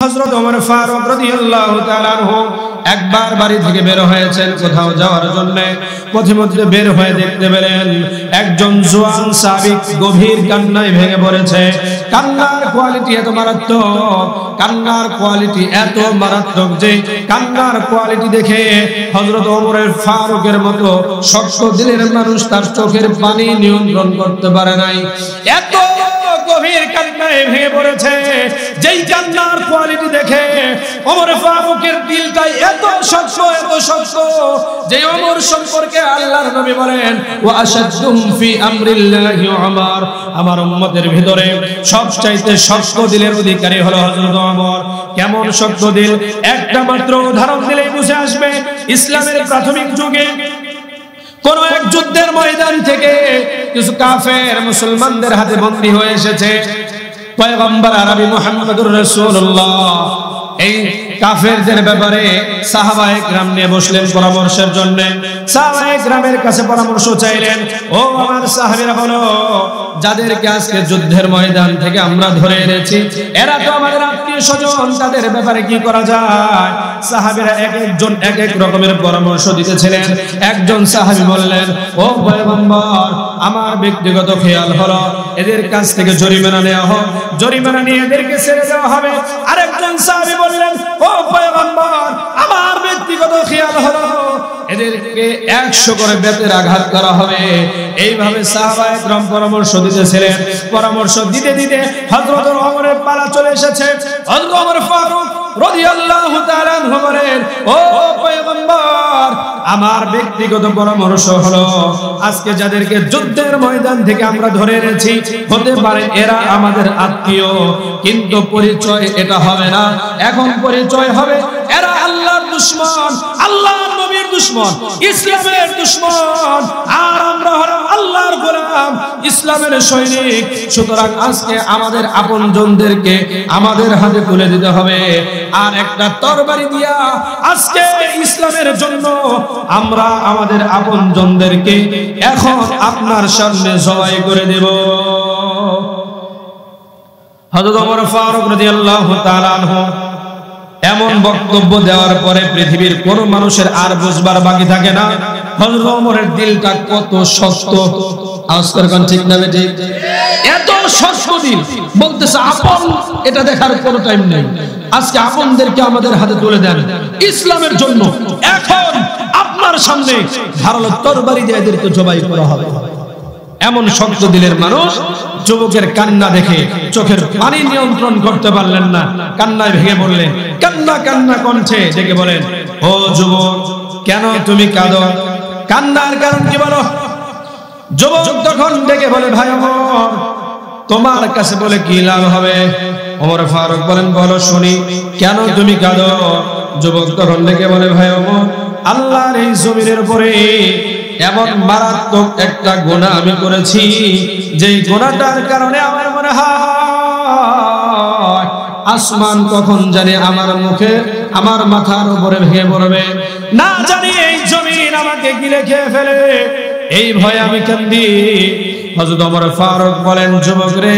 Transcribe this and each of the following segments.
হযরত ওমর ফারুক রাদিয়াল্লাহু তাআলা আনহু একবার বাড়ি থেকে বের হয়েছেন কোথাও যাওয়ার জন্য। পথিমধ্যে বের হয়ে দেখতে পেলেন একজন জওয়ান সাহাবী গভীর কান্নায় ভেঙে পড়েছে। কান্নার কোয়ালিটি এত মারাত্মক, কান্নার কোয়ালিটি এত মারাত্মক যে কান্নার কোয়ালিটি দেখে হযরত ওমর ফারুকের মতো শক্ত দিলের মানুষ তার চোখের পানি নিয়ন্ত্রণ করতে পারে নাই। এত গভীর কান্নায় ভেঙে পড়েছে, যেই কান্নার কোয়ালিটি দেখে ওমর ফারুকের দিলটা এত শক্ত যে ওমর সম্পর্কে আল্লাহর নবী বলেন ওয়া আশাদুম ফি আমরিল্লাহি ওমর, আমার উম্মতের ভিতরে সবচাইতে শক্ত দিলের অধিকারী হলো হযরত ওমর। কেমন শক্ত দিল, একটা মাত্র উদাহরণ দিলেই বুঝে আসবে। ইসলামের প্রাথমিক যুগে কোন এক যুদ্ধের ময়দান থেকে কিছু কাফের মুসলমানদের হাতে বন্দী হয়ে এসেছে। পয়গম্বর আরবি মুহাম্মদুর রাসূলুল্লাহ এই কাফেরদের ব্যাপারে সাহাবায়ে কেরাম নিয়ে বসলেন পরামর্শের জন্য। সাহাবায়ে কেরামের কাছে পরামর্শ চাইলেন, ও আমার সাহাবীরা বলো, যাদেরকে আজকে যুদ্ধের ময়দান থেকে আমরা ধরে এনেছি এরা তো আমাদের আত্মীয় স্বজন, তাদের ব্যাপারে কি করা যায়? সাহাবীরা এক একজন এক এক রকমের পরামর্শ দিতেছিলেন। একজন সাহাবী বললেন, ও পয়গম্বর, আমার ব্যক্তিগত খেয়াল হলো এদের কাছ থেকে জরিমানা নেওয়া হোক, জরিমানা নিয়ে এদেরকে ছেড়ে দেওয়া হবে। আরেকজন সাহাবী বললেন, ও পয়গম্বর, আমার ব্যক্তিগত খেয়াল হলো এদেরকে 100 করে বেতের আঘাত করা হবে। এইভাবে সাহাবায়ে কেরাম পরামর্শ দিতেছিলেন। পরামর্শ দিতে দিতে হযরত ওমরের পালা চলে এসেছে। হযরত ওমর ফারুক রাদিয়াল্লাহু তাআলা আনহু বলেন, ও পয়গম্বর, আমার ব্যক্তিগত পরামর্শ হলো আজকে যাদেরকে যুদ্ধের ময়দান থেকে আমরা ধরে এনেছি হতে পারে এরা আমাদের আত্মীয়, কিন্তু পরিচয় এটা হবে না। এখন পরিচয় হবে এরা আল্লাহর দুশমন, আল্লাহর নবীর দুশমন, ইসলামের দুশমন, আর আমরা হলাম আল্লাহর গোলাম, ইসলামের সৈনিক। সুতরাং আজকে আমাদের আপনজনদেরকে আমাদের হাতে তুলে দিতে হবে, আর একটা তরবারি দিয়া আজকে ইসলামের জন্য আমরা আমাদের আপনজনদেরকে এখন আপনার সামনে জবাই করে দেব। হযরত ওমর ফারুক রাদিয়াল্লাহু তাআলা আনহু এমন বক্তব্য দেওয়ার পরে পৃথিবীর কোন মানুষের আর বুঝবার বাকি থাকে না হযরত ওমরের দিলটা কত শক্ত। আজকাল কোন ঠিক না বেটি, এত শক্ত দিল, বলতেছে আপন এটা দেখার কোনো টাইম নেই, আজকে আপনদেরকে আমাদের হাতে তুলে দেন ইসলামের জন্য। এখন আপনার সামনে ধারালো তরবারি দিয়ে এদেরকে জবাই করা হবে। এমন শক্ত দিলের মানুষ। যুবকের কান্না দেখে চোখের পানি নিয়ন্ত্রণ করতে পারলেন না, কান্নায় ভেঙে পড়লেন। কান্না কণ্ঠে ডেকে বলেন, ও যুবক, কেন তুমি কাঁদো? কান্নার কারণ কি বলো? যুবক তখন ডেকে বলে, ভাই ওমর, তোমার কাছে বলে কি লাভ হবে? ওমর ফারুক বলেন, বলো শুনি, কেন তুমি কাঁদো? যুবক তখন ডেকে বলে, ভাই ওমর, আল্লাহর এই জমিনের উপরে এমন মারাত্মক একটা গুনাহ আমি করেছি, যেই গুনাহটার কারণে আমার মনে হয় আসমান কখন জানি আমার মাথার উপরে ভেঙে পড়বে, না জানি এই জমিন আমাকে গিলে খেয়ে ফেলে, এই ভয়ে আমি কান্দি। হযরত ওমর ফারুক বলেন, যুবক রে,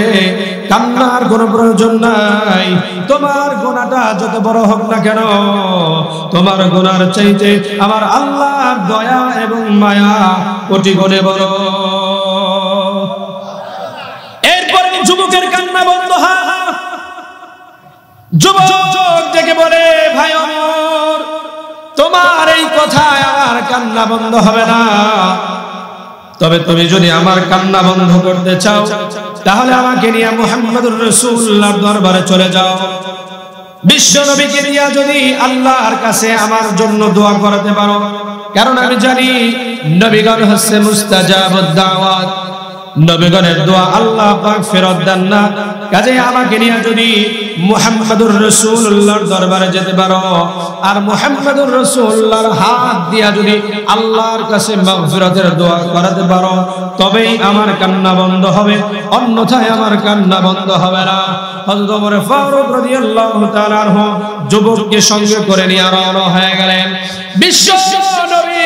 কান্নার কোনো প্রয়োজন নাই। তোমার গুনাহটা যত বড় হোক না কেন, তোমার গুনার চাইতে আমার আল্লাহর দয়া এবং মায়া কোটি গুণে বড়। এরপরে যুবকের কান্না বন্ধ হয়। যুবক ডেকে বলে, ভাই ওমর, তোমার এই কথায় আমার কান্না বন্ধ হবে না, তবে তুমি যদি আমার কান্না বন্ধ করতে চাও তাহলে আমাকে নিয়ে মুহাম্মদুর রাসূলুল্লাহর দরবারে চলে যাও। বিশ্ব নবীকে নিয়ে যদি আল্লাহর কাছে আমার জন্য দোয়া করাতে পারো, কারণ আমি জানি নবীগণ হচ্ছে মুস্তাজাবুদ দাওয়াত, নবীগণের দোয়া আল্লাহ পাক ফেরত দেন না। কাজেই আমাকে নিয়ে যদি মুহাম্মদুর রাসূলুল্লাহর দরবারে যেতে পারো আর মুহাম্মদুর রাসূলুল্লাহর হাত দিয়া যদি আল্লাহর কাছে মাগফিরাতের দোয়া করাতে পারো, তবেই আমার কান্না বন্ধ হবে, অন্যথায় আমার কান্না বন্ধ হবে না। হযরত ওমর ফারুক রাদিয়াল্লাহু তাআলা আনহু যুবককে সঙ্গে করে নিয়ে রওনা হয়ে গেলেন। বিশ্ব নবী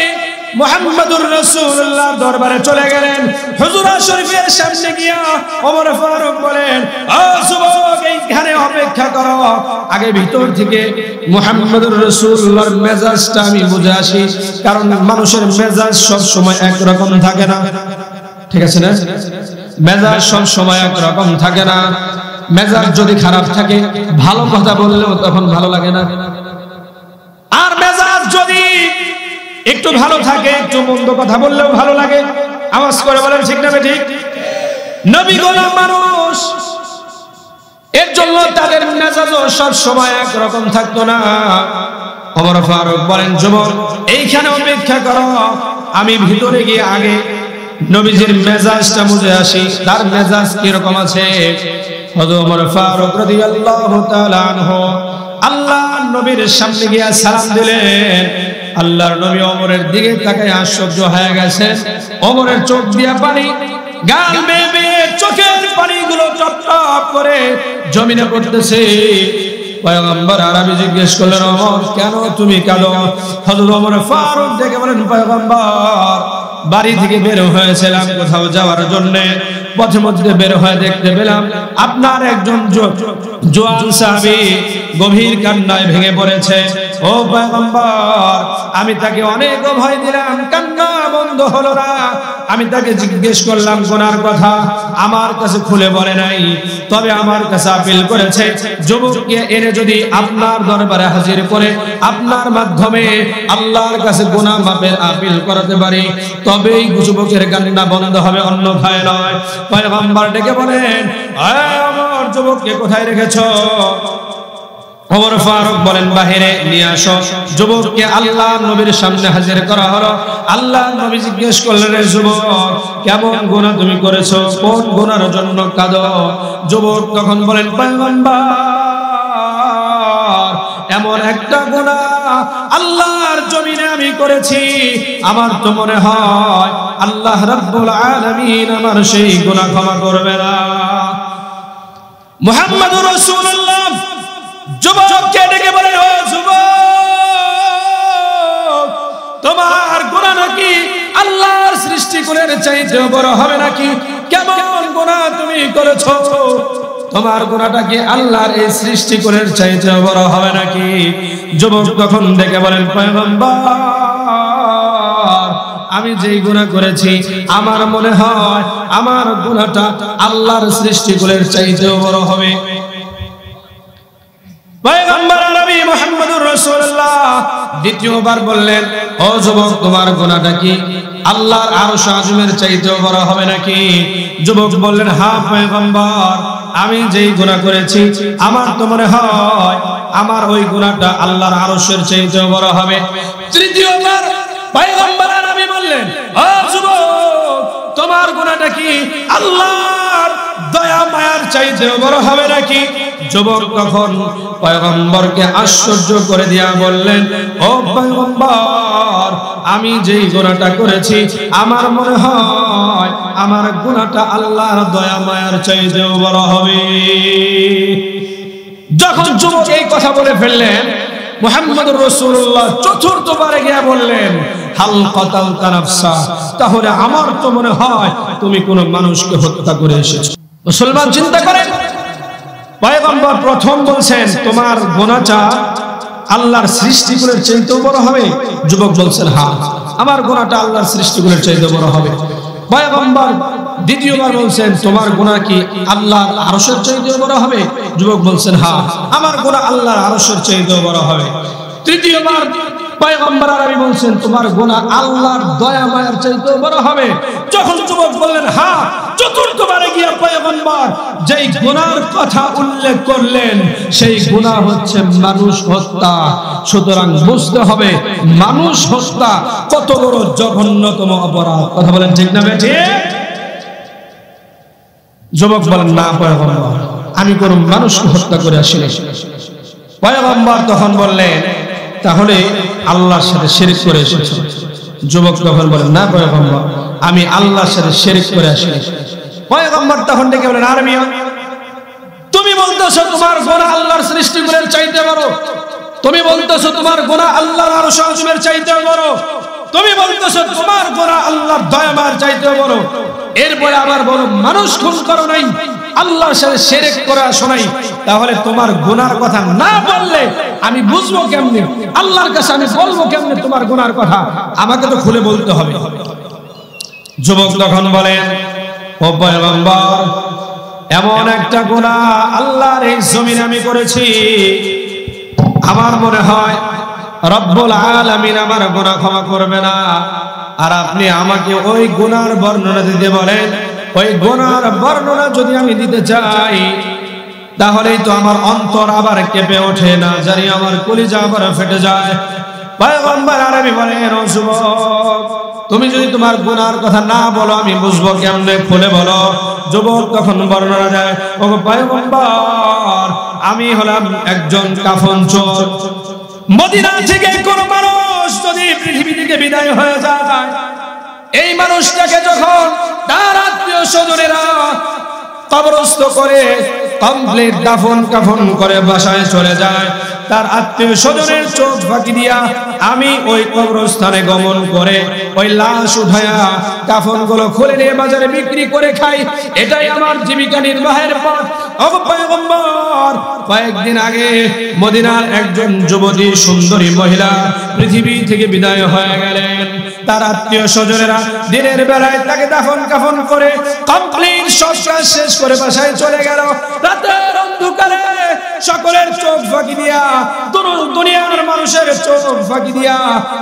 মুহাম্মদুর রাসূলুল্লাহ দরবারে চলে গেলেন। হুজুরা শরীফের সামনে গিয়া ওমর ফারুক বলেন, ও যুবক, এইখানে অপেক্ষা করো, আগে ভিতর থেকে মুহাম্মদুর রাসূলুল্লাহর মেজাজটা আমি বুঝে আসি, কারণ মানুষের মেজাজ সব সময় একরকম থাকে না, ঠিক আছে না? মেজাজ সব সময় একরকম থাকে না। মেজাজ যদি খারাপ থাকে ভালো কথা বললেও তখন ভালো লাগে না, আর মেজাজ যদি একটু ভালো থাকে একটু মন্দ কথা বললেও ভালো লাগে। আওয়াজ করে বলেন ঠিক না ঠিক? নবী গোলাম মানুষ, এর জন্য তাদের মেজাজও সব সময় একরকম থাকতো না। ওমর ফারুক বলেন, যুবক, এইখানে অপেক্ষা করো, আমি ভিতরে গিয়ে আগে নবীজির মেজাজটা বুঝে আসি, তার মেজাজ কিরকম আছে। হযরত ওমর ফারুক রাদিয়াল্লাহু তাআলা আনহু আল্লাহর নবীর সামনে গিয়ে সালাম দিলেন। আল্লাহর নবী ওমরের দিকে তাকায় আশ্চর্য হয়ে গেছেন। ওমরের চোখ দিয়া পানি, গাল বেয়ে বেয়ে চোখের পানিগুলো টপ টপ করে জমিনে পড়তেছে। পয়গম্বর আরবি জিজ্ঞেস করলেন, ওমর, কেন তুমি কাঁদো? হযরত ওমর ফারুক ডেকে বলেন, পয়গম্বর, বাড়ি থেকে বের হয়েছিলাম কোথাও যাওয়ার জন্য, পথে মধ্যে বের হয়ে দেখতে পেলাম আপনার একজন জোয়ান সাহাবী গভীর কান্নায় ভেঙে পড়েছে। ও পয়গম্বর, আমি তাকে অনেক ভয় দিলাম, কান্না বন্ধ হলো না। আমি তাকে জিজ্ঞেস করলাম গুনার কথা, আমার কাছে খুলে বলে নাই, তবে আমার কাছে আপিল করেছে যুবককে এনে যদি আপনার দরবারে হাজির করে আপনার মাধ্যমে আল্লাহর কাছে গুনাহ মাফের আপিল করাতে পারি, তবেই যুবকের কান্না বন্ধ হবে, অন্যথায় নয়। পয়গম্বর ডেকে বলেন, আমার যুবককে কোথায় রেখেছো? ওমর ফারুক বলেন, বাহিরে নিয়ে আসো। যুবককে আল্লাহর নবীর সামনে হাজির করা হলো। আল্লাহর নবী জিজ্ঞেস করলেন, যুবক, কেমন গুনাহ তুমি করেছো? কোন গুনার জন্য কাঁদো? যুবক তখন বলেন, পয়গম্বর, এমন একটা গুনাহ আল্লাহর জমিনে আমি করেছি, আমার তো মনে হয় আল্লাহ রাব্বুল আলামিন আমার সেই গুনাহ ক্ষমা করবে না। মুহাম্মদুর রাসূলুল্লাহ যুবককে ডেকে বলেন, ও যুবক, তোমার গুনাহ নাকি আল্লাহর সৃষ্টিকুলের চাইতে বড় হবে নাকি? কেমন গুনাহ তুমি করেছো? তোমার গুনাহটা কি আল্লাহর এই সৃষ্টিকুলের চাইতে বড় হবে নাকি? যুবক তখন ডেকে বলেন, পয়গম্বর, আমি যেই গুনাহ করেছি আমার মনে হয় আমার গুনাহটা আল্লাহর সৃষ্টিকুলের চাইতে বড় হবে। পয়গম্বর নবী মুহাম্মদুর রাসূলুল্লাহ দ্বিতীয়বার বললেন, ও যুবক, তোমার গুনাহটা কি আল্লাহর আরশ আযমের চাইতেও বড় হবে নাকি? যুবক বললেন, হ্যাঁ পয়গম্বর, আমি যেই গুনাহ করেছি আমার তো মনে হয় আমার ওই গুনাহটা আল্লাহর আরশের চাইতেও বড় হবে। তৃতীয়বার পয়গম্বর নবী বললেন, ও যুবক, তোমার গুনাহটা কি আল্লাহর দয়া মায়ার চাইতেও বড় হবে নাকি? যুবক তখন পয়গম্বরকে আশ্চর্য করে দিয়া বললেন, ও পয়গম্বর, আমি যেই গুনাহটা করেছি আমার মনে হয় আমার গুনাহটা আল্লাহর দয়া মায়ার চাইতেও বড় হবে। যখন যুবক এই কথা বলে ফেললেন, মুহাম্মদুর রাসূলুল্লাহ চতুর্থবারে গিয়া বললেন, হাল কাতালতা নাফসা, তাহলে আমার তো মনে হয় তুমি কোন মানুষকে হত্যা করে এসেছো। মুসলমান চিন্তা করেন, পয়গম্বর প্রথম বলছেন তোমার গুনাহটা আল্লাহর সৃষ্টিকুলের চাইতেও বড় হবে। যুবক বলছেন, হ্যাঁ, আমার গুনাহটা আল্লাহর সৃষ্টিকুলের চাইতেও বড় হবে। পয়গম্বর দ্বিতীয়বার বলছেন, তোমার গুনাহ কি আল্লাহর আরশের চাইতেও বড় হবে? যুবক বলছেন, হ্যাঁ, আমার গুনাহ আল্লাহর আরশের চাইতেও বড় হবে। তৃতীয়বার পয়গম্বর আরবি বলছেন, তোমার গুনাহ আল্লাহর দয়া মায়ার চাইতেও বড় হবে। যখন যুবক বললেন হ্যাঁ, চতুর্থবারে গিয়ে পয়গম্বর যেই গুনাহর কথা উল্লেখ করলেন সেই গুনাহ হচ্ছে মানুষ হত্যা। সুতরাং বুঝতে হবে মানুষ হত্যা কত বড় জঘন্যতম অপরাধ। কথা বলেন ঠিক না বেঠিক? যুবক বলেন, না পয়গম্বর, আমি কোন মানুষকে হত্যা করে আসিনি। পয়গম্বর তখন বললেন, তাহলে আল্লাহর সাথে শিরক করে এসেছো। যুবক তখন বলেন, না পয়গম্বর, আমি আল্লাহর সাথে শিরক করে আসিনি। পয়গম্বর তখন ডেকে বলেন, আরমিয়া, তুমি বলতেছো তোমার গুনাহ আল্লাহর সৃষ্টিকুলের চাইতে বড়, তুমি বলতেছো তোমার গুনাহ আল্লাহর আরশ আযমের চাইতে বড়, তুমি বলতেছো তোমার গুনাহ আল্লাহর দয়াবার চাইতে বড়, এরপরে আবার বলো মানুষ খুন করো নাই, আল্লাহর সাথে শিরক করা শোনাই। তাহলে তোমার গুনার কথা না বললে আমি বুঝবো কেমনে? আল্লাহর কাছে আমি বলবো কেমনে তোমার গুনার কথা? আমাকে তো খুলে বলতে হবে। যুবক তখন বলেন, ও পয়গম্বর, এমন একটা গুনাহ আল্লাহর এই জমিনে আমি করেছি, আমার মনে হয় রব্বুল আলামিন আমার গুনাহ ক্ষমা করবে না। আর আপনি আমাকে ওই গুনার বর্ণনা দিতে বলেন, ওই গুনার বর্ণনা যদি আমি দিতে চাই তাহলেই তো আমার অন্তর আবার কেঁপে ওঠে, না জানি আমার কলিজা আবার ফেটে যায়। পয়গম্বর আরবি বলেন, ও যুবক, তুমি যদি তোমার গুনার কথা না বলো আমি বুঝবো কেমনে? খুলে বলো। যুবক তখন বর্ণনা দেয়, ও পয়গম্বর, আমি হলাম একজন কাফন চোর। মদিনা থেকে কোন মানুষ যদি পৃথিবী থেকে বিদায় হয়ে যায়, এই মানুষটাকে যখন তার আত্মীয় স্বজনেরা কবরস্থ করে কমপ্লিট দাফন কাফন করে বাসায় চলে যায়, তার আত্মীয় স্বজনের চোখ ফাঁকি দিয়া আমি ওই কবরস্থানে গমন করে ওই লাশ উঠায়া কাফন গুলো খুলে নিয়ে বাজারে বিক্রি করে খাই, এটাই আমার জীবিকা নির্বাহের পথ। পয়গম্বর, কয়েকদিন আগে মদিনার একজন যুবতী সুন্দরী মহিলা পৃথিবী থেকে বিদায় হয়ে গেলেন। তার আত্মীয় স্বজনেরা দিনের বেলায় তাকে দাফন কাফন করে কমপ্লিট সব কাজ শেষ করে বাসায় চলে গেল। রাতের অন্ধকারে সকলের চোখ ফাঁকি দিয়া, দুনিয়ার মানুষের চোখ ফাঁকি দিয়া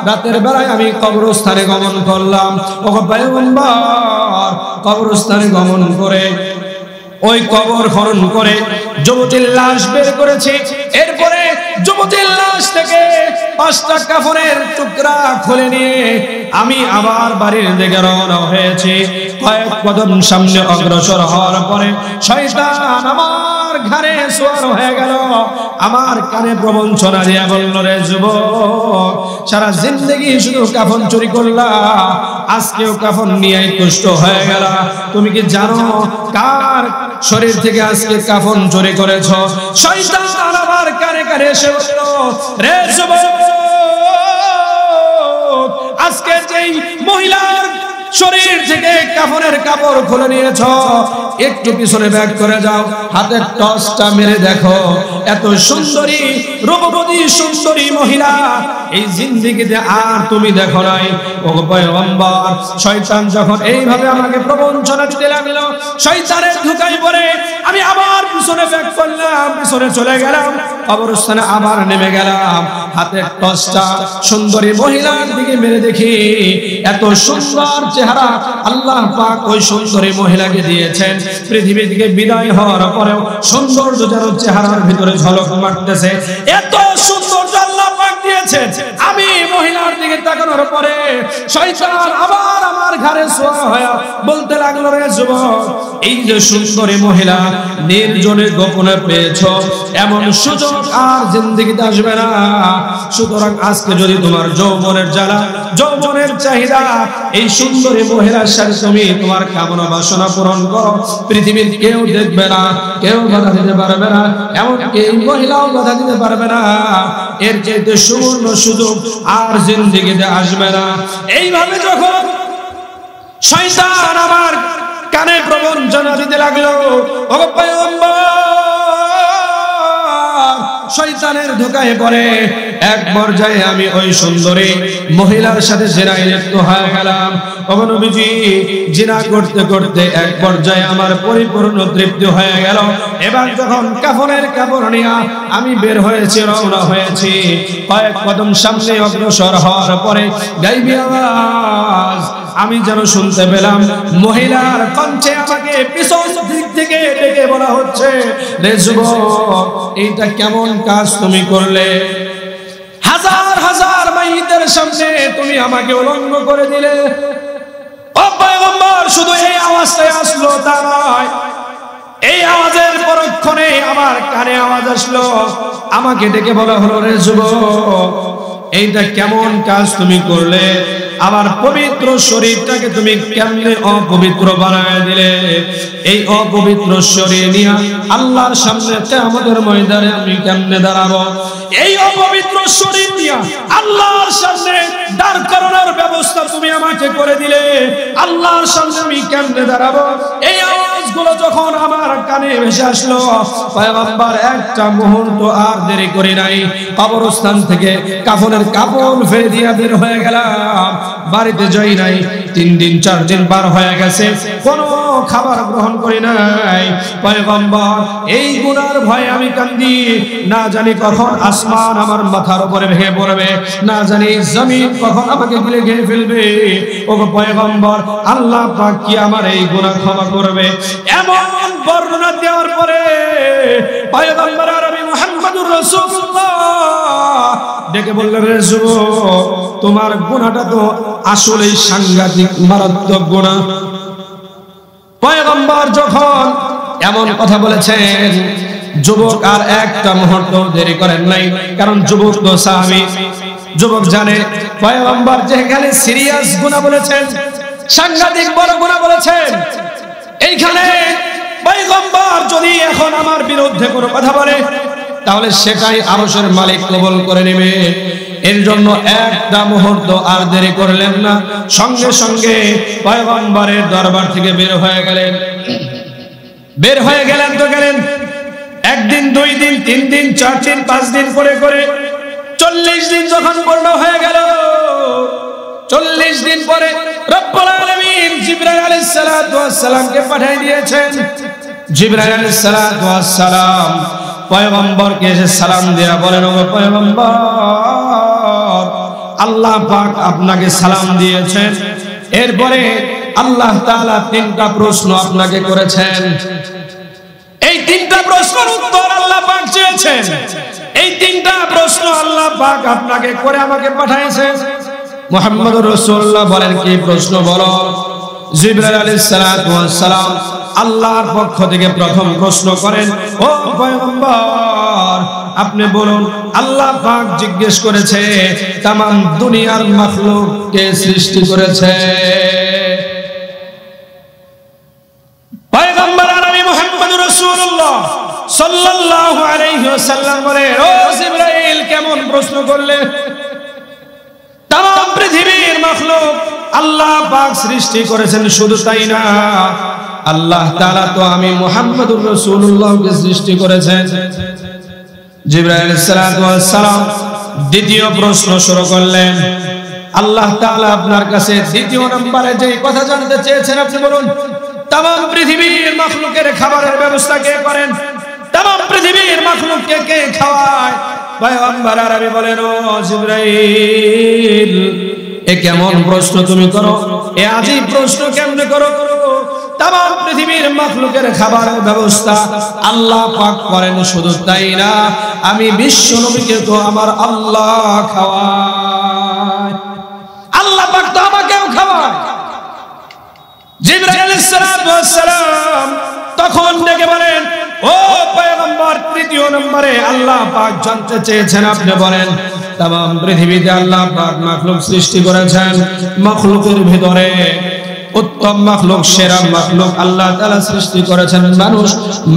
রাতের বেলায় আমি কবরস্থানে গমন করলাম। ও পয়গম্বর, কবরস্থানে গমন করে ওই কবর খনন করে যুবতীর লাশ বের করেছি। এরপরে যুবতীর লাশ থেকে 5টা কাফনের টুকরা খুলে নিয়ে আমি আবার বাড়ির দিকে রওনা হয়েছি। কয়েক কদম সামনে অগ্রসর হওয়ার পরে শয়তান আমার ঘাড়ে সওয়ার হয়ে গেল। আমার কানে প্রবঞ্চনা দিয়া বলল, রে যুবক, সারা জিন্দেগি শুধু কাফন চুরি করলা, আজকেও কাফন নিয়ে তুষ্ট হয়ে গেল। তুমি কি জানো কার শরীর থেকে আজকে কাফন চুরি করেছ? শয়তান আমার কানে কানে এসে বলল, রে যুবক, আজকে যেই মহিলার শরীর থেকে কাফনের কাপড় খুলে নিয়েছ, একটু পিছনে ব্যাক করে যাও, হাতের টসটা মেরে দেখো, এত সুন্দরী রূপবতী সুন্দরী মহিলা এই জিন্দেগিতে আর তুমি দেখো নাই। ও পয়গম্বর, শয়তান যখন এইভাবে আমাকে প্রবঞ্চনা দিতে লাগলো, শয়তানের ধোঁকায় পড়ে আমি আবার পিছনে ব্যাক করলাম, পিছনে চলে গেলাম, কবরস্থানে আবার নেমে গেলাম। হাতের টসটা সুন্দরী মহিলার দিকে মেরে দেখি এত সুন্দর চেহারা আল্লাহ পাক ওই সুন্দরী মহিলাকে দিয়েছেন। পৃথিবী থেকে বিদায় হওয়ার পরেও সৌন্দর্য যেন চেহারার ভিতরে ঝলক মারতেছে, এত সৌন্দর্য আল্লাহ পাক দিয়েছেন। আমি মহিলার দিকে তাকানোর পরে শয়তান আবার আমার ঘাড়ে সোয়া হয়ে বলতে লাগলো, রে যুবক, এই যে সুন্দরী মহিলা নির্জনে গোপনে পেয়েছ, এমন সুযোগ আর জিন্দেগিতে আসবে না। সুতরাং আজকে যদি তোমার যৌবনের জ্বালা, যৌবনের চাহিদা, এই সুন্দরী মহিলার সাথে তুমি তোমার কামনা বাসনা পূরণ করো, পৃথিবীর কেউ দেখবে না, কেউ বাধা দিতে পারবে না, এমনকি এই মহিলাও বাধা দিতে পারবে না। এর চাইতে সুবর্ণ সুযোগ আর জিন্দেগিতে আসবে না। এইভাবে যখন শয়তান আমার কানে প্রবঞ্চনা দিতে লাগলো, ও পয়গম্বর, শয়তানের ধোঁকায় পড়ে এক পর্যায়ে আমি ওই সুন্দরী মহিলার সাথে জিনায় লিপ্ত হয়ে গেলাম। ও নবীজি, জিনা করতে করতে এক পর্যায়ে আমার পরিপূর্ণ তৃপ্তি হয়ে গেল। এবার যখন কাফনের কাপড় নিয়ে আমি বের হয়েছি, রওনা হয়েছি, কয়েক কদম সামনে অগ্রসর হওয়ার পরে গাইবি আওয়াজ আমি যেন শুনতে পেলাম, মহিলার কণ্ঠে আমাকে পিছন দিক থেকে ডেকে বলা হচ্ছে, রে যুবক, এইটা কেমন কাজ তুমি করলে? হাজার হাজার মাইয়িতের সামনে তুমি আমাকে উলঙ্গ করে দিলে। ও পয়গম্বর, শুধু এই আওয়াজটাই আসলো তা নয়, এই আওয়াজের পরক্ষণে আমার কানে আওয়াজ আসলো, আমাকে ডেকে বলা হলো, রে যুবক, এইটা কেমন কাজ তুমি করলে? আমার পবিত্র শরীরটাকে তুমি কেমনে অপবিত্র বানায় দিলে? এই অপবিত্র শরীর নিয়ে আল্লাহর সামনে কিয়ামতের ময়দানে আমি কেমনে দাঁড়াবো? এই অপবিত্র শরীর নিয়ে আল্লাহর সামনে দাঁড় করানোর ব্যবস্থা তুমি আমাকে করে দিলে, আল্লাহর সামনে আমি কেমনে দাঁড়াবো? এই আওয়াজগুলো যখন আমার কানে ভেসে আসলো, পয়গম্বর একটা মুহূর্ত আর দেরি করে নাই, কবরস্থান থেকে কাফনের কাপড় ফেলে দিয়ে বের হয়ে গেলাম। বাড়িতে যাই নাই, 3 দিন 4 দিন পার হয়ে গেছে, কোনো খাবার গ্রহণ করি নাই। পয়গম্বর এই গুনার ভয়ে আমি কান্দি, না জানি কখন আসমান আমার মাথার উপরে ভেঙে পড়বে, না জানি জমিন কখন আমাকে গিলে খেয়ে ফেলবে। ও পয়গম্বর, আল্লাহ পাক কি আমার এই গুনাহ ক্ষমা করবে? এমন বর্ণনা দেওয়ার পরে পয়গম্বর আরবি মুহাম্মদুর রাসূলুল্লাহ ডেকে বললেন, রে যুবক, তোমার গুনাহটা তো আসলেই সাংঘাতিক মারাত্মক গুনাহ। পয়গম্বর যখন এমন কথা বলেছেন, যুবক আর একটা মুহূর্ত দেরি করেন নাই, কারণ যুবক তো সাহাবী, যুবক জানে পয়গম্বর যেখানে সিরিয়াস গুনাহ বলেছেন, সাংঘাতিক বড় গুনাহ বলেছেন, এইখানে পয়গম্বর যদি এখন আমার বিরুদ্ধে কোনো কথা বলে তাহলে সেটাই আরশের মালিক কবুল করে নেবে। এর জন্য একটা মুহূর্ত আর দেরি করলেন না, সঙ্গে সঙ্গে পয়গম্বরের দরবার থেকে বের হয়ে গেলেন। বের হয়ে গেলেন তো গেলেন, 1 দিন 2 দিন 3 দিন 4 দিন 5 দিন করে করে 40 দিন যখন পূর্ণ হয়ে গেল, 40 দিন পরে রব্বুল আলামিন জিবরাইল আলাইহিস সালাতু ওয়াস সালামকে পাঠিয়ে দিয়েছেন। জিবরাইল আলাইহিস সালাতু ওয়াস সালাম পয়গম্বরকে এসে সালাম দেয়া বলেন, ও পয়গম্বর, আল্লাহ পাক আপনাকে সালাম দিয়েছেন। এরপরে আল্লাহ তাআলা 3টা প্রশ্ন আপনাকে করেছেন। এই 3টা প্রশ্নের উত্তর আল্লাহ পাক চেয়েছেন। এই 3টা প্রশ্ন আল্লাহ পাক আপনাকে করে আমাকে পাঠিয়েছেন। মুহাম্মদুর রাসূলুল্লাহ বলেন, কি প্রশ্ন বলো? জিবরাইল আলাইহিস সালাতু ওয়াস সালাম আল্লাহর পক্ষ থেকে প্রথম প্রশ্ন করেন, ও পয়গম্বর, আপনি বলুন, আল্লাহ পাক জিজ্ঞেস করেছে तमाम দুনিয়ার মাখলুককে সৃষ্টি করেছে। পয়গম্বর আরবি মুহাম্মদুর রাসূলুল্লাহ সাল্লাল্লাহু আলাইহি ওয়াসাল্লাম বলে, ও জিবরাইল, কেমন প্রশ্ন করলে? तमाम পৃথিবীর মাখলুক আল্লাহ পাক সৃষ্টি করেছেন, শুধু তাই না, আল্লাহ তাআলা তো আমি মুহাম্মদুর রাসূলুল্লাহকে সৃষ্টি করেছেন। জিবরাইল আলাইহিস সালাতু ওয়াস সালাম দ্বিতীয় প্রশ্ন শুরু করলেন। আল্লাহ তাআলা আপনার কাছে দ্বিতীয় নম্বরে যে কথা জানতে চেয়েছেন, আপনি বলুন, तमाम পৃথিবীর মাখলুকের খাবারের ব্যবস্থা কে করেন? तमाम পৃথিবীর মাখলুককে কে খাওয়ায়? পয়গম্বর আরবি বলেন, ও জিবরাইল, এ কেমন প্রশ্ন তুমি করো? এ আজীব প্রশ্ন কেমনে করো? तमाम পৃথিবীর মাখলুকের খাবারের ব্যবস্থা আল্লাহ পাক করেন, শুধু তাই না, আমি বিশ্ব নবীকে তো আমার আল্লাহ খাওয়ায়। আল্লাহ পাক তো আমাকেও খাওয়ায়। জিবরাইল আলাইহিস সালাম তখন ডেকে বলেন, ও পয়গম্বর, তৃতীয় নম্বরে আল্লাহ পাক জানতে চেয়েছেন, আপনি বলেন, तमाम পৃথিবীতে আল্লাহ পাক মাখলুক সৃষ্টি করেছেন, মাখলুকের ভিতরে উত্তম মাখলুক, সেরা মাখলুক আল্লাহ তাআলা সৃষ্টি করেছেন মানুষ।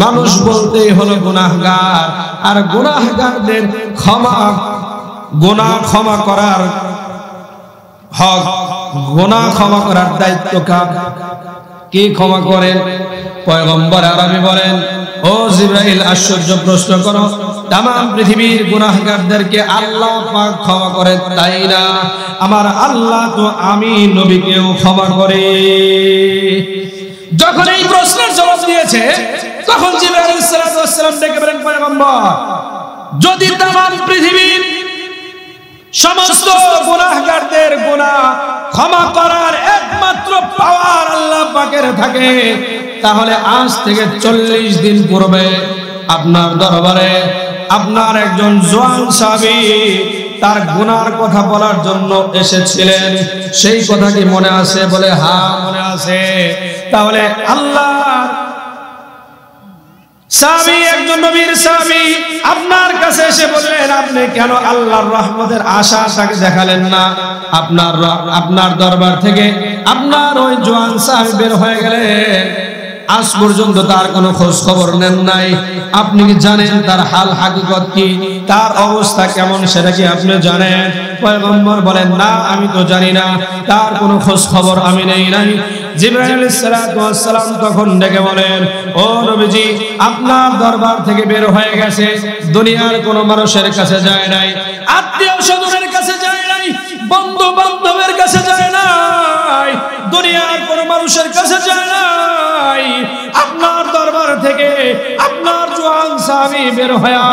মানুষ বলতেই হলো গুনাহগার, আর গুনাহগারদের গুনাহ ক্ষমা করার হক, গুনাহ ক্ষমা করার দায়িত্ব কার? কে ক্ষমা করেন? পয়গম্বর আরবি বলেন, ও জিবরাইল, আশ্চর্য প্রশ্ন করো, तमाम পৃথিবীর গুনাহগারদেরকে আল্লাহ পাক ক্ষমা করে, তাই না, আমার আল্লাহ তো আমি নবীকেও ক্ষমা করে। যখন এই প্রশ্নের জবাব দিয়েছে, তখন জিবরাইল আলাইহিস সালাম ডেকে বলেন, পয়গম্বর, যদি तमाम পৃথিবীর সমস্ত গুনাহগারদের গুনাহ ক্ষমা করার একমাত্র পাওয়ার আল্লাহ পাকের থাকে, তাহলে আজ থেকে 40 দিন পূর্বে আপনার দরবারে আপনার একজন জওয়ান সাহাবী তার গুনার কথা বলার জন্য এসেছিলেন। সেই কথা কি মনে আছে? বলে, হ্যাঁ মনে আছে। তাহলে আল্লাহ সাহাবী একজন নবীর সাহাবী আপনার কাছে এসে বললেন, আপনি কেন আল্লাহর রহমতের আশাটাকে দেখালেন না? আপনার দরবার থেকে আপনার ওই জওয়ান সাহাবী বের হয়ে গেলেন, আজ পর্যন্ত তার কোনো খোঁজ খবর নেন নাই। আপনি কি জানেন তার হাল হাকিকত কি, তার অবস্থা কেমন, সেটা কি আপনি জানেন? পয়গম্বর বলেন, না আমি তো জানি না, তার কোনো খোঁজ খবর আমি নেই নাই। জিবরাইল আলাইহিস সালাতু ওয়াস সালাম তখন ডেকে বলেন, ও নবীজি, আপনার দরবার থেকে বের হয়ে গেছে, দুনিয়ার কোনো মানুষের কাছে যায় নাই, আত্মীয় স্বজনের কাছে যায় নাই, বন্ধু বান্ধবের কাছে যায় নাই, দুনিয়ার কোনো মানুষের কাছে যায় নাই। আপনার দরবার থেকে আপনার জওয়ান সাহাবী বের হয়া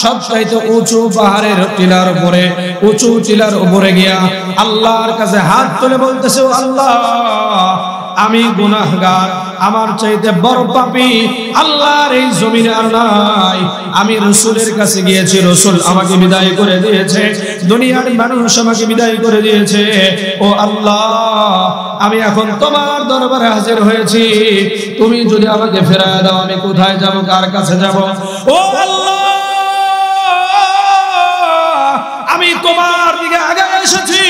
সবচাইতে উঁচু পাহাড়ের টিলার উপরে, উঁচু টিলার উপরে গিয়া আল্লাহর কাছে হাত তুলে বলতেছে, ও আল্লাহ, আমি গুনাহগার, আমার চাইতে বড় পাপী আল্লাহর এই জমিনে আর নাই। আমি রাসূলের কাছে গিয়েছি, রাসূল আমাকে বিদায় করে দিয়েছে, দুনিয়ার মানুষ আমাকে বিদায় করে দিয়েছে। ও আল্লাহ, আমি এখন তোমার দরবারে হাজির হয়েছি, তুমি যদি আমাকে ফেরায় দাও, আমি কোথায় যাব, কার কাছে যাব? ও আল্লাহ, আমি তোমার দিকে আগে এসেছি,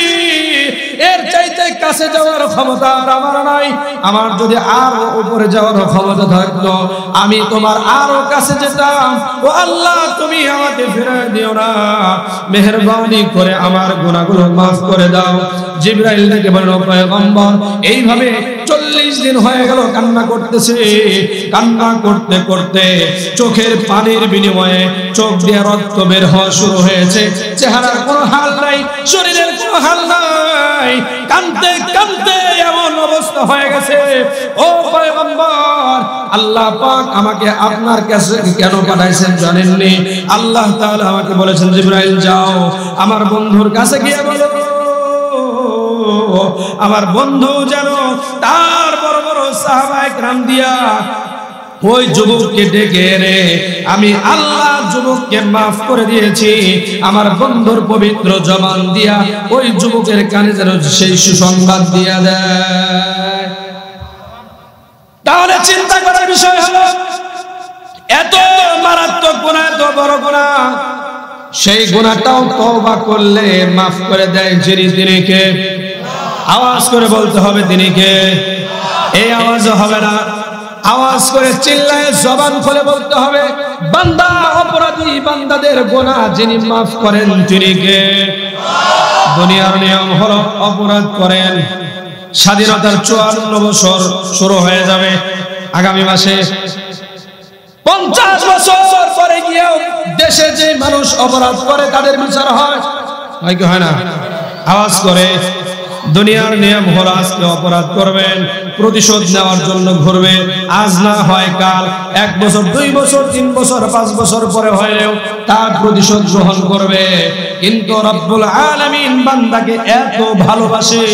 এর চাইতে কাছে যাওয়ার ক্ষমতা আর আমার নাই। আমার যদি আরো উপরে যাওয়ার ক্ষমতা থাকতো, আমি তোমার আরো কাছে যেতাম। ও আল্লাহ, তুমি আমাকে ফিরিয়ে দিও না, মেহেরবানি করে আমার গুনাহগুলো মাফ করে দাও। জিবরাইল ডেকে বলল, পয়গম্বর, এইভাবে 40 দিন হয়ে গেল কান্না করতেছে, কান্না করতে করতে চোখের পানির বিনিময়ে চোখ দিয়ে রক্ত বের হওয়া শুরু হয়েছে, চেহারার কোনো হাল নাই, শরীরের কোনো হাল নাই, কাঁদতে কাঁদতে এমন অবস্থা হয়ে গেছে। ও পয়গম্বর, আল্লাহ পাক আমাকে আপনার কাছে কেন পাঠাইছেন জানেননি? আল্লাহ তাআলা আমাকে বলেছেন, জিবরাইল যাও আমার বন্ধুর কাছে গিয়ে বলো, আমার বন্ধু যেন তার বড় বড় সাহাবায়ে কেরাম দিয়া ওই যুবককে ডেকে রে, আমি আল্লাহ যুবককে মাফ করে দিয়েছি, আমার বন্ধুর পবিত্র জবান দিয়া ওই যুবকের কানে যেন সেই সুসংবাদ দিয়া দেয়। তাহলে চিন্তা করার বিষয় হলো, এত মারাত্মক গুনাহ, এত বড় গুনাহ, সেই গুনাহটাও তওবা করলে মাফ করে দেয় যিনি, তিনি কে? আওয়াজ করে বলতে হবে, তিনি কে? এই আওয়াজও হবে না, আওয়াজ করে চিল্লায় জবান খুলে বলতে হবে, বান্দা অপরাধী বান্দাদের গুনাহ যিনি মাফ করেন তিনি কে? দুনিয়ার নিয়ম হলো অপরাধ করেন, স্বাধীনতার 54 বছর শুরু হয়ে যাবে আগামী মাসে, 50 বছর পরে গিয়েও দেশে যে মানুষ অপরাধ করে তাদের বিচার হয় কি হয় না? আওয়াজ করে দুনিয়ার নিয়ম হলো, আজকে অপরাধ করবেন, প্রতিশোধ নেওয়ার জন্য ঘুরবে, আজ না হয় কাল, 1 বছর 2 বছর 3 বছর 5 বছর পরে হলেও তার প্রতিশোধ গ্রহণ করবে। কিন্তু রব্বুল আলামিন বান্দাকে এত ভালোবাসে,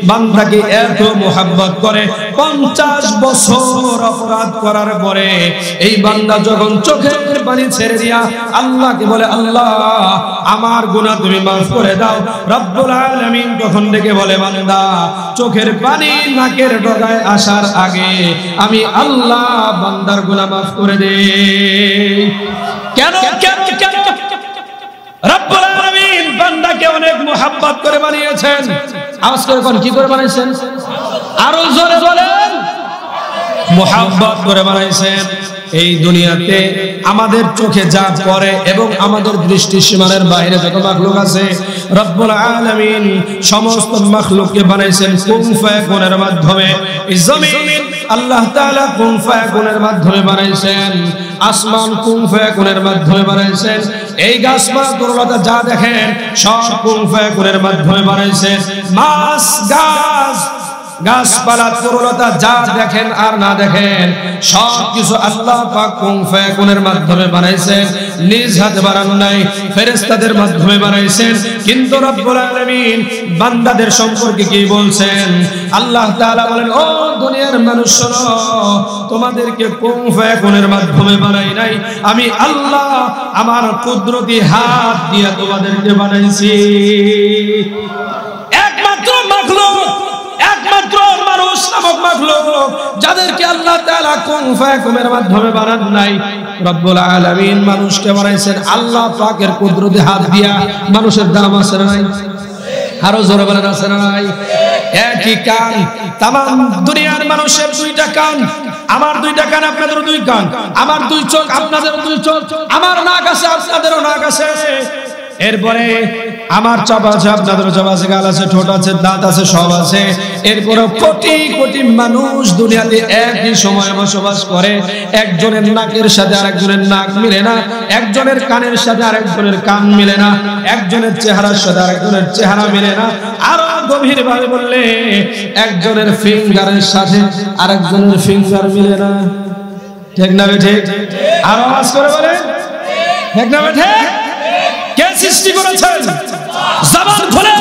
বান্দাকে এত মোহাব্বত করে, 50 বছর অপরাধ করার পরে এই বান্দা যখন চোখের পানি ছেড়ে দিয়া আল্লাহকে বলে, আল্লাহ আমার গুনাহ তুমি মাফ করে দাও, রব্বুল আলামিন তখন ডেকে বলে, বান্দা চোখের পানি নাকের ডগায় আসার আগে আমি আল্লাহ বান্দার গুনাহ মাফ করে দেই। কেন কেন কেন? রব্বুল আলামিন বান্দাকে অনেক মোহাব্বত করে বানিয়েছেন। আওয়াজ করে কোন কি করে বানাইছেন? আরো জোরে বলেন, মোহাব্বত করে বানাইছেন। এই দুনিয়াতে আমাদের চোখে যা পড়ে এবং আমাদের দৃষ্টি সীমানার বাইরে যত মাখলুক আছে, রব্বুল আলামিন সমস্ত মাখলুককে বানাইছেন কুন ফায়াকুনের মাধ্যমে। এই জমিন আল্লাহ তাআলা কুন ফায়াকুনের মাধ্যমে বানাইছেন, আসমান কুন ফায়াকুনের মাধ্যমে বানাইছেন, এই গাছপালা তরুলতা যা দেখেন সব কুন ফায়াকুনের মাধ্যমে বানাইছেন। মাছ গাছ গাছপালা তরুলতা যা দেখেন আর না দেখেন সব কিছু আল্লাহ পাক কুন ফায়াকুনের মাধ্যমে বানাইছেন, নিজ হাতে বানান নাই, ফেরেশতাদের মাধ্যমে বানাইছেন। কিন্তু রব্বুল আলামিন বান্দাদের সম্পর্কে কি বলছেন? আল্লাহ তাআলা বলেন, ও দুনিয়ার মানুষ শোনো, তোমাদেরকে কুন ফায়াকুনের মাধ্যমে বানাই নাই, আমি আল্লাহ আমার কুদরতি হাত দিয়ে তোমাদেরকে বানাইছি। একমাত্র মাখলুক, একমাত্র মানুষ নামক মাখলুক যাদেরকে আল্লাহ তাআলা কুন ফায়াকুনের মাধ্যমে বানান নাই। রব্বুল আলামিন মানুষকে বানাইছেন আল্লাহ পাকের কুদরতে হাত দিয়া। মানুষের দাম আছে না নাই? আরো জোরে বলেন আছে না নাই? একই কান, তামাম দুনিয়ার মানুষের দুইটা কান, আমার দুইটা কান, আপনাদের দুই কান, আমার দুই চোখ, আপনাদের দুই চোখ, আমার নাক আছে, আপনাদেরও নাক আছে, এরপরে আমার চাপ আছে, আপনাদেরও চাপ আছে, গাল আছে, ঠোঁট আছে, দাঁত আছে, সব আছে। এরপরে কোটি কোটি মানুষ দুনিয়াতে একই সময়ে বসবাস করে। একজনের নাকের সাথে আরেকজনের নাক মিলে না, একজনের কানের সাথে আরেকজনের কান মিলে না, একজনের চেহারার সাথে আরেকজনের চেহারা মিলে না। আরো গভীর ভাবে বললে একজনের ফিঙ্গারের সাথে আরেকজনের ফিঙ্গার মিলে না। ঠিক না ঠিক? আরো আওয়াজ করে বলেন ঠিক না ঠিক? কে সৃষ্টি করেছেন? জবান খুলে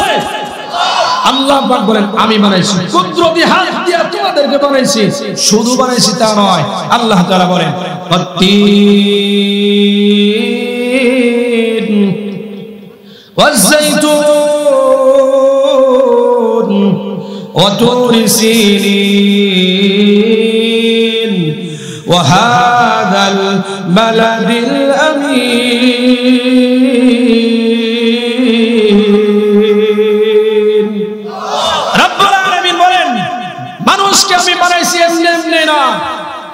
আল্লাহ পাক বলেন আমি বানাইছি, কুদরতি হাত দিয়ে তোমাদেরকে বানাইছি। শুধু বানাইছি তা নয়, আল্লাহ তাআলা বলেন ওয়াত-তিন ওয়াজ-যাইতুন ওয়া তুরি সিনিন ওয়া হাযাল বালাদিল আমিন। রব্বুল আলামিন বলেন মানুষকে আমি বানাইছি এমনি এমনি না,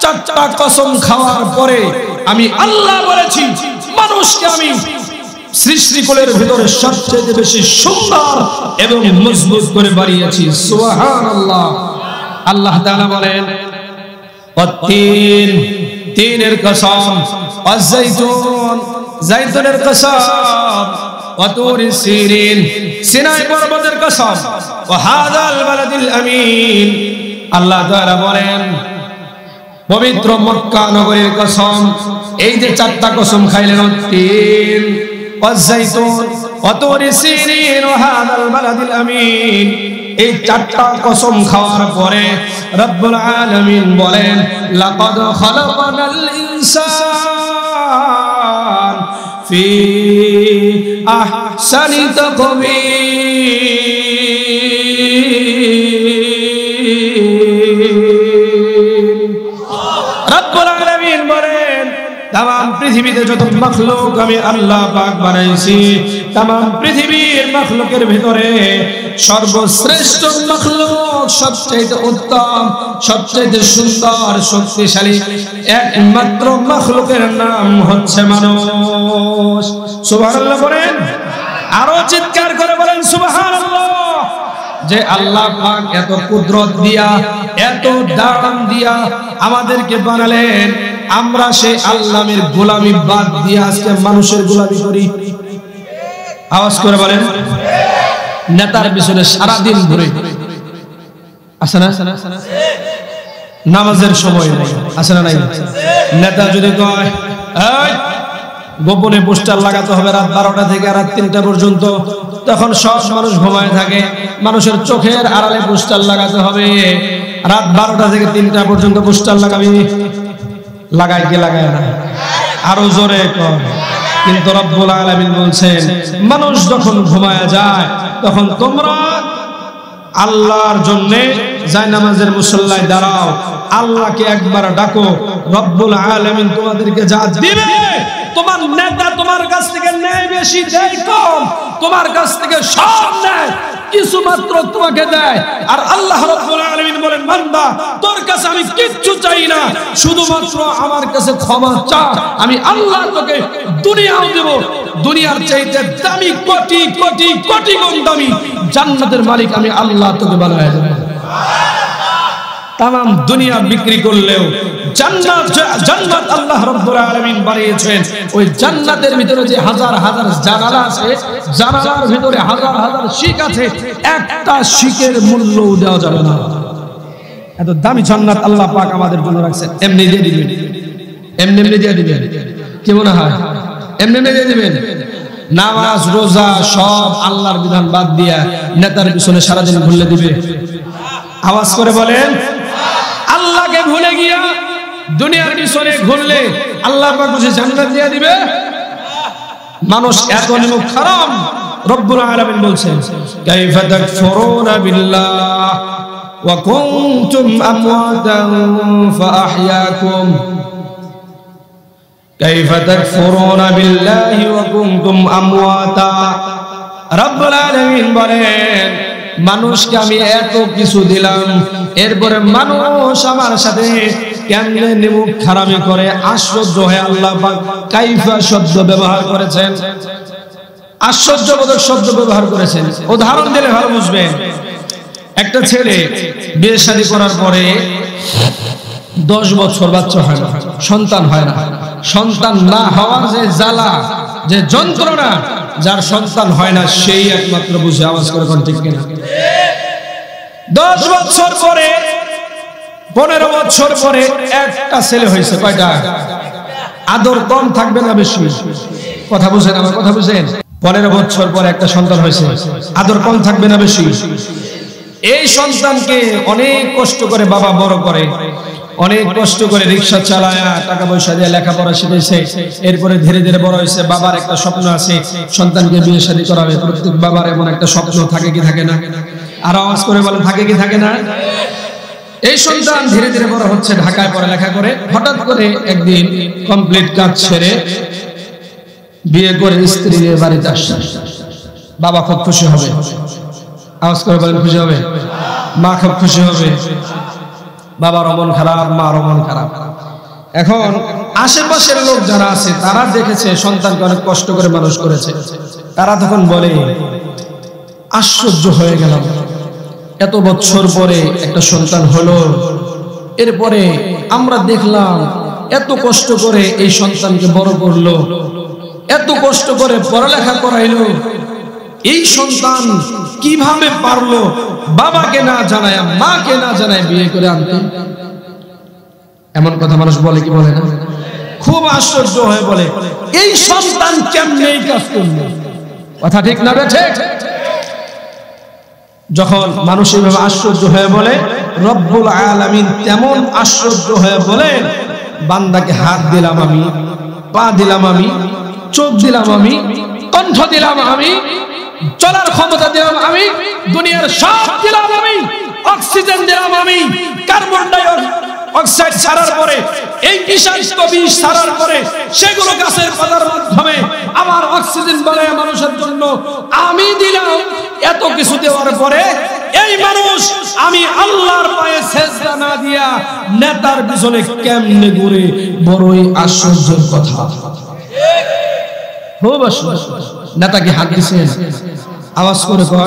চারটা কসম খাওয়ার পরে আমি আল্লাহ বলেছি মানুষকে আমি সৃষ্টিকুলের ভিতরে সবচেয়ে বেশি সুন্দর এবং মজবুত করে বানিয়েছি। সুবহানাল্লাহ। আল্লাহ তাআলা বলেন ওয়াত-তিন, তিনের কসম, ওয়াজ-যাইতুন, যাইতুনের কসম, ওয়া তুরি সিনিন, সিনাই পর্বতের কসম, ওয়া হাযাল বালাদিল আমিন। আল্লাহ তাআলা বলেন পবিত্র মক্কা নগরীর কসম। এই যে চারটা কসম খাইলেন, তিন, ওয়াজ-যাইতুন, ওয়া তুরি সিনিন, ওয়া হাযাল বালাদিল আমিন, এই চারটা কসম খাওয়ার পরে রব্বুল আলামিন বলেন লাকাদ খালাকনাল ইনসান ফি আহসানি তাকওয়িম। রব্বুল আলামিন বলেন তামাম পৃথিবীতে যত মাখলুক আমি আল্লাহ পাক বানাইছি, তামাম পৃথিবীর মাখলুকের ভিতরে সর্বশ্রেষ্ঠ মাখলুক, সবচেয়ে উত্তম, সবচেয়ে সুন্দর, শক্তিশালী একমাত্র মাখলুকের নাম হচ্ছে মানুষ। সুবহানাল্লাহ বলেন, আরো চিৎকার করে বলেন সুবহানাল্লাহ। যে আল্লাহ পাক এত কুদরত দিয়া, এত দান দিয়া আমাদেরকে বানালেন, আমরা সেই আল্লাহর গোলামি বাদ দিয়ে আজকে মানুষের গোলামি করি। আওয়াজ করে বলেন নেতার পিছনে সারা দিন ঘুরে, আছে না? নামাজের সময় নাই, আছে না নাই? নেতা যদি কয় এই গোপনে পোস্টার লাগাতে হবে রাত 12টা থেকে রাত 3টা পর্যন্ত, তখন সব মানুষ ঘুমায় থাকে। মানুষের চোখের আড়ালে পোস্টার লাগাতে হবে, রাত 12টা থেকে 3টা পর্যন্ত পোস্টার লাগাবি। লাগাই কি লাগায় না? আরো জোরে কর। কিন্তু রব্বুল আলামিন বলছেন মানুষ যখন ঘুমায় যায় তখন তোমরা আল্লাহর জন্য জায়নামাজের মুসল্লায় দাঁড়াও, আল্লাহকে একবার ডাকো, রব্বুল আলামিন তোমাদেরকে যা দিবে, তোমার নেতা তোমার কাছ থেকে নেয় বেশি দেয় কম, তোমার কাছ থেকে সব নেয় কিছু মাত্র তোমাকে দেয়। আর আল্লাহ রাব্বুল আলামিন বলেন বান্দা তোর কাছে আমি কিচ্ছু চাই না, শুধুমাত্র আমার কাছে ক্ষমা চা, আমি আল্লাহ তোকে দুনিয়াও দেব, দুনিয়ার চাইতে দামি কোটি কোটি কোটি গুণ দামি জান্নাতের মালিক আমি আল্লাহ তোকে বানায় দেব। তামাম দুনিয়া বিক্রি করলেও জান্নাত, জান্নাত আল্লাহ রাব্বুল আলামিন বানিয়েছেন, ওই জান্নাতের ভিতরে যে হাজার হাজার জানালা আছে, জানালার ভিতরে হাজার হাজার শিক আছে, একটা শিকের মূল্য দেওয়া যাবে না। এত দামি জান্নাত আল্লাহ পাক আমাদের জন্য রাখছেন। এমনি দিয়ে দিবেন, এমনি এমনি দিয়ে দিবেন, কি মনে হয়? এমনি এমনি দিয়ে দিবেন? নামাজ রোজা সব আল্লাহর বিধান বাদ দিয়া নেতার পিছনে সারাদিন ঘুরলে দিবে? আওয়াজ করে বলেন আল্লাহকে ভুলে গিয়া দুনিয়ার পিছনে ঘুরলে আল্লাহ পাক বুঝে জান্নাত দিয়ে দিবে? মানুষ এত নিমুখ হারাম। রব্বুল আলামিন বলছেন কাইফা তাকফুরুনা বিল্লাহ, ওয়া কুনতুম আমওয়াতান ফাআহইয়াকুম কাইফা তাকফুরুনা বিল্লাহি ওয়া কুনতুম আমওয়াতা। রব্বুল আলামিন বলেন, মানুষকে আমি এত কিছু দিলাম, এরপরে মানুষ আমার সাথে কেমনে নিমুখ খারামি করে। আশ্চর্য হয়ে আল্লাহ পাক কাইফা শব্দ ব্যবহার করেছেন, আশ্চর্যবোধক শব্দ ব্যবহার করেছেন। উদাহরণ দিলে ভালো বুঝবেন। একটা ছেলে বিয়ে শাদী করার পরে 10 বছর বাচ্চা হয় না, সন্তান হয় না। সন্তান না হওয়ার যে জ্বালা, যে যন্ত্রণা, যার সন্তান হয় না সেই একমাত্র বুঝে। আওয়াজ করে কোন ঠিক কিনা? 10 বছর পরে, 15 বছর পরে একটা ছেলে হয়েছে। কয়টা? আদর কম থাকবে না বেশি? কথা বুঝেন, আমার কথা বুঝেন। 15 বছর পরে একটা সন্তান হয়েছে, আদর কম থাকবে না বেশি? এই সন্তানকে অনেক কষ্ট করে বাবা বড় করে, অনেক কষ্ট করে রিক্সা চালায়, টাকা পয়সা দিয়ে লেখাপড়া শিখেছে। এরপরে ধীরে ধীরে বড় হয়েছে। বাবার একটা স্বপ্ন আছে, সন্তানকে বিয়ে শাদী করাবে। প্রত্যেক বাবার এমন একটা স্বপ্ন থাকে কি থাকে না? আর আওয়াজ করে বলেন, থাকে কি থাকে না? এই সন্তান ধীরে ধীরে বড় হচ্ছে, ঢাকায় পড়ালেখা করে। হঠাৎ করে একদিন কমপ্লিট কাজ ছেড়ে বিয়ে করে স্ত্রী নিয়ে বাড়িতে আসছে। বাবা খুব খুশি হবে। আওয়াজ করে বলেন, খুশি হবে? মা খুব খুশি হবে। বাবার মন খারাপ, মার মন খারাপ। এখন আশেপাশের লোক যারা আছে তারা দেখেছে সন্তানকে অনেক কষ্ট করে মানুষ করেছে। তারা তখন বলে, আশ্চর্য হয়ে গেলাম, এত বছর পরে একটা সন্তান হলো, এরপরে আমরা দেখলাম এত কষ্ট করে এই সন্তানকে বড় করলো, এত কষ্ট করে পড়ালেখা করাইলো। এই সন্তান কিভাবে পারলো বাবাকে না জানায়, মাকে না জানায় বিয়ে করে আনতে? এমন কথা মানুষ বলে কি বলে না? খুব আশ্চর্য হয়ে বলে, এই সন্তান কেমনে এই কাজ করলো? কথা ঠিক না ঠিক? যখন মানুষ এইভাবে আশ্চর্য হয়ে বলে, রব্বুল আলামিন তেমন আশ্চর্য হয়ে বলেন, বান্দাকে হাত দিলাম আমি, পা দিলাম আমি, চোখ দিলাম আমি, কণ্ঠ দিলাম আমি, চলার ক্ষমতা দিলাম আমি, দুনিয়ার সব দিলাম আমি, অক্সিজেন দিলাম আমি, কার্বন ডাই অক্সাইড ছাড়ার পরে, এই বিষাক্ত বিষ ছাড়ার পরে সেগুলো গাছের পাতার মাধ্যমে আমার অক্সিজেন বানায় মানুষের জন্য আমি দিলাম। এত কিছু দেওয়ার পরে এই মানুষ আমি আল্লাহর পায়ে সেজদা না দিয়া নেতার পিছনে কেমনে ঘুরে? বড়ই আশ্চর্যের কথা। খুব আশ্চর্য। নেতাকে হাত দিয়েছেন? আওয়াজ করে কোন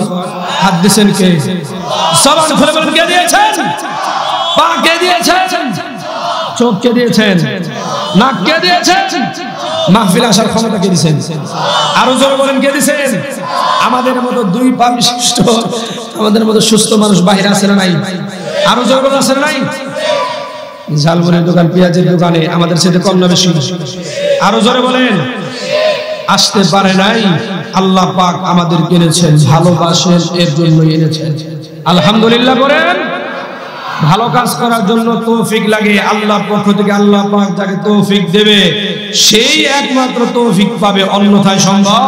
হাত দিয়েছেন কে? জবান খুলে বলেন, কে দিয়েছেন? পা কে দিয়েছেন? চোখ কে দিয়েছেন? নাক কে দিয়েছেন? মাহফিল আসার ক্ষমতা কে দিয়েছেন? আরো জোরে বলেন, কে দিয়েছেন? আমাদের মতো 2 পা বিশিষ্ট, আমাদের মতো সুস্থ মানুষ বাইরে আছে না নাই? আরো জোরে বলেন, আছে না নাই? ঝালমুড়ির দোকান, পেঁয়াজের দোকানে আমাদের সাথে কম না বেশি? আরো জোরে বলেন। আসতে পারে নাই, আল্লাহ পাক আমাদের এনেছেন, ভালোবাসেন, এর জন্য এনেছেন। আলহামদুলিল্লাহ বলেন। ভালো কাজ করার জন্য তৌফিক লাগে আল্লাহর পক্ষ থেকে। আল্লাহ পাক যাকে তৌফিক দেবে সেই একমাত্র তৌফিক পাবে, অন্যথায় সম্ভব